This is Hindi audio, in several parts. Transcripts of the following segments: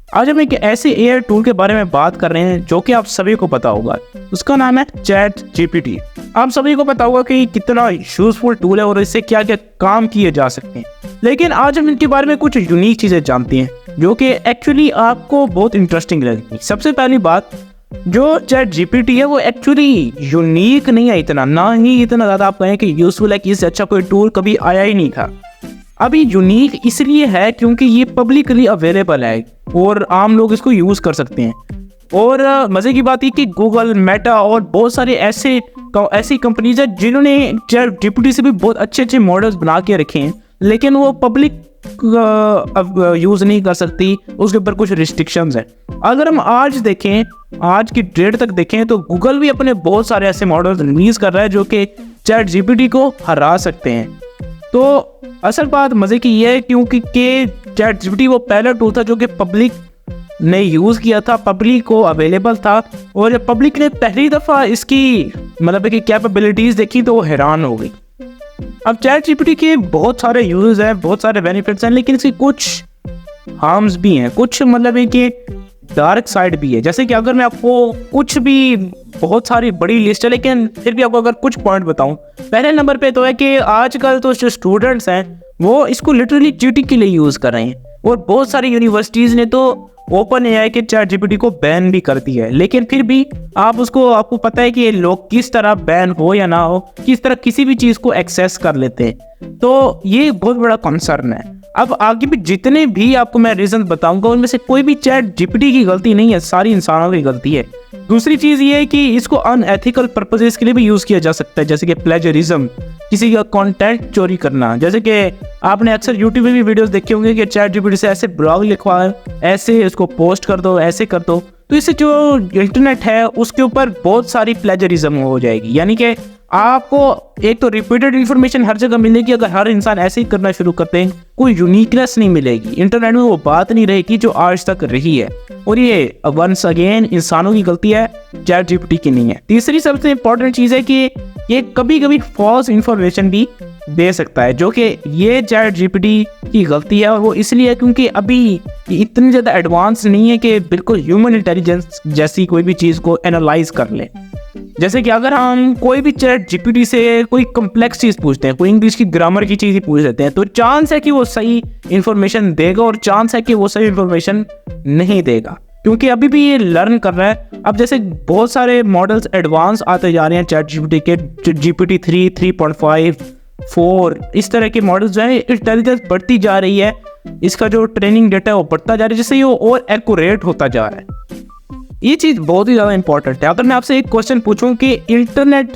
आज हम एक ऐसे एआई टूल के बारे में बात कर रहे हैं जो कि आप सभी को पता होगा। उसका नाम है चैट जीपीटी। आप सभी को पता होगा कि कितना यूजफुल टूल है और इससे क्या क्या काम किए जा सकते हैं। लेकिन आज हम इनके बारे में कुछ यूनिक चीजें जानते हैं जो कि एक्चुअली आपको बहुत इंटरेस्टिंग लगेगी। सबसे पहली बात, जो चैट जीपीटी है वो एक्चुअली यूनिक नहीं है इतना, ना ही इतना ज़्यादा आप कहें कि यूजफुल है कि इससे अच्छा कोई टूल कभी आया ही नहीं था। अभी यूनिक इसलिए है क्योंकि ये पब्लिकली अवेलेबल है और आम लोग इसको यूज़ कर सकते हैं। और मज़े की बात है कि गूगल, मेटा और बहुत सारे ऐसी कंपनीज है जिन्होंने चैट जीपीटी से भी बहुत अच्छे मॉडल्स बना के रखे हैं, लेकिन वो पब्लिक यूज़ नहीं कर सकती, उसके ऊपर कुछ रिस्ट्रिक्शंस हैं। अगर हम आज देखें, आज की डेट तक देखें, तो गूगल भी अपने बहुत सारे ऐसे मॉडल्स रिलीज़ कर रहा है जो कि चैट जीपीटी को हरा सकते हैं। तो असल बात मज़े की ये है क्योंकि चैट जीपीटी वो पहला टूल था जो कि पब्लिक ने यूज़ किया था, पब्लिक को अवेलेबल था, और जब पब्लिक ने पहली दफ़ा इसकी मतलब कि कैपेबिलिटीज़ देखी तो वो हैरान हो गई। अब चैट जीपीटी के बहुत सारे यूज़ हैं, बहुत सारे बेनिफिट्स हैं, लेकिन इसकी कुछ हार्म्स भी हैं, कुछ मतलब है कि डार्क साइड भी है। जैसे कि अगर मैं आपको कुछ भी, बहुत सारी बड़ी लिस्ट है लेकिन फिर भी आपको अगर कुछ पॉइंट बताऊं, पहले नंबर पे तो है कि आजकल तो जो स्टूडेंट्स हैं वो इसको लिटरली चीटिंग के लिए यूज़ कर रहे हैं, और बहुत सारी यूनिवर्सिटीज़ ने तो ओपन एआई के चैट जीपीटी को बैन भी कर दिया है। लेकिन फिर भी आपको पता है कि ये लोग किस तरह बैन हो या ना हो, किस तरह किसी भी चीज़ को एक्सेस कर लेते हैं। तो ये बहुत बड़ा कंसर्न है। अब आगे भी जितने भी आपको मैं रीजन बताऊंगा उनमें से कोई भी चैट जीपीटी की गलती नहीं है, सारी इंसानों की गलती है। दूसरी चीज़ ये है कि इसको अनएथिकल पर्पसेस के लिए भी यूज़ किया जा सकता है, जैसे कि प्लेजरिज्म, किसी का कंटेंट चोरी करना। जैसे कि आपने अक्सर यूट्यूब में भी वीडियोस देखे होंगे कि चैट जीपीटी से ऐसे ब्लॉग लिखवा, ऐसे इसको पोस्ट कर दो, ऐसे कर दो, तो इससे जो इंटरनेट है उसके ऊपर बहुत सारी प्लेजरिज्म हो जाएगी। यानी कि आपको एक तो रिपीटेड इन्फॉर्मेशन हर जगह मिलेगी, अगर हर इंसान ऐसे ही करना शुरू करते हैं कोई यूनिकनेस नहीं मिलेगी, इंटरनेट में वो बात नहीं रहेगी जो आज तक रही है। और ये वंस अगेन इंसानों की गलती है, चैट जीपीटी की नहीं है। तीसरी सबसे इंपॉर्टेंट चीज़ है कि ये कभी कभी फॉल्स इंफॉर्मेशन भी दे सकता है, जो कि ये चैट जीपीटी की गलती है। और वो इसलिए क्योंकि अभी इतनी ज़्यादा एडवांस नहीं है कि बिल्कुल ह्यूमन इंटेलिजेंस जैसी कोई भी चीज़ को एनालाइज कर ले। जैसे कि अगर हम कोई भी चैट जीपीटी से कोई कम्प्लेक्स चीज़ पूछते हैं, कोई इंग्लिश की ग्रामर की चीज़ ही पूछ लेते हैं, तो चांस है कि वो सही इन्फॉर्मेशन देगा और चांस है कि वो सही इन्फॉर्मेशन नहीं देगा, क्योंकि अभी भी ये लर्न कर रहा है। अब जैसे बहुत सारे मॉडल्स एडवांस आते जा रहे हैं चैट जीपीटी के, जीपीटी 3, 3.5, 4, इस तरह के मॉडल्स जो है, इंटेलिजेंस बढ़ती जा रही है, इसका जो ट्रेनिंग डेटा है वो बढ़ता जा रहा है, जिससे ये और एक्यूरेट होता जा रहा है। ये चीज़ बहुत ही ज़्यादा इंपॉर्टेंट है। अगर मैं आपसे एक क्वेश्चन पूछूं कि इंटरनेट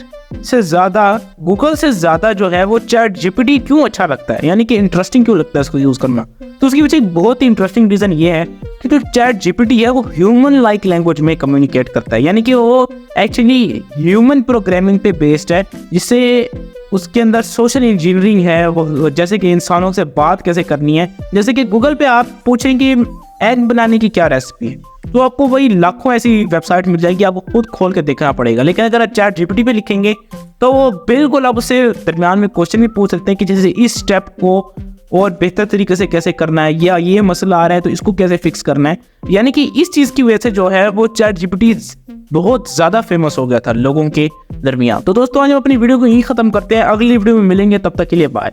से ज़्यादा, गूगल से ज़्यादा जो है वो चैट जीपीटी क्यों अच्छा लगता है, यानी कि इंटरेस्टिंग क्यों लगता है इसको यूज़ करना, तो उसकी वजह एक बहुत ही इंटरेस्टिंग रीज़न ये है कि जो चैट जीपीटी है वो ह्यूमन लाइक लैंग्वेज में कम्युनिकेट करता है। यानी कि वो एक्चुअली ह्यूमन प्रोग्रामिंग पे बेस्ड है, जिससे उसके अंदर सोशल इंजीनियरिंग है, वो जैसे कि इंसानों से बात कैसे करनी है। जैसे कि गूगल पे आप पूछें कि एग बनाने की क्या रेसिपी है, तो आपको वही लाखों ऐसी वेबसाइट मिल जाएगी, आपको खुद खोल के देखना पड़ेगा। लेकिन अगर आप चैट जीपीटी पे लिखेंगे तो वो बिल्कुल आप उससे दरमियान में क्वेश्चन भी पूछ सकते हैं कि जैसे इस स्टेप को और बेहतर तरीके से कैसे करना है, या ये मसला आ रहा है तो इसको कैसे फिक्स करना है। यानी कि इस चीज़ की वजह से जो है वो चैट जीपीटी बहुत ज़्यादा फेमस हो गया था लोगों के दरमियान। तो दोस्तों आज हम अपनी वीडियो को यहीं ख़त्म करते हैं, अगली वीडियो में मिलेंगे, तब तक के लिए बाय।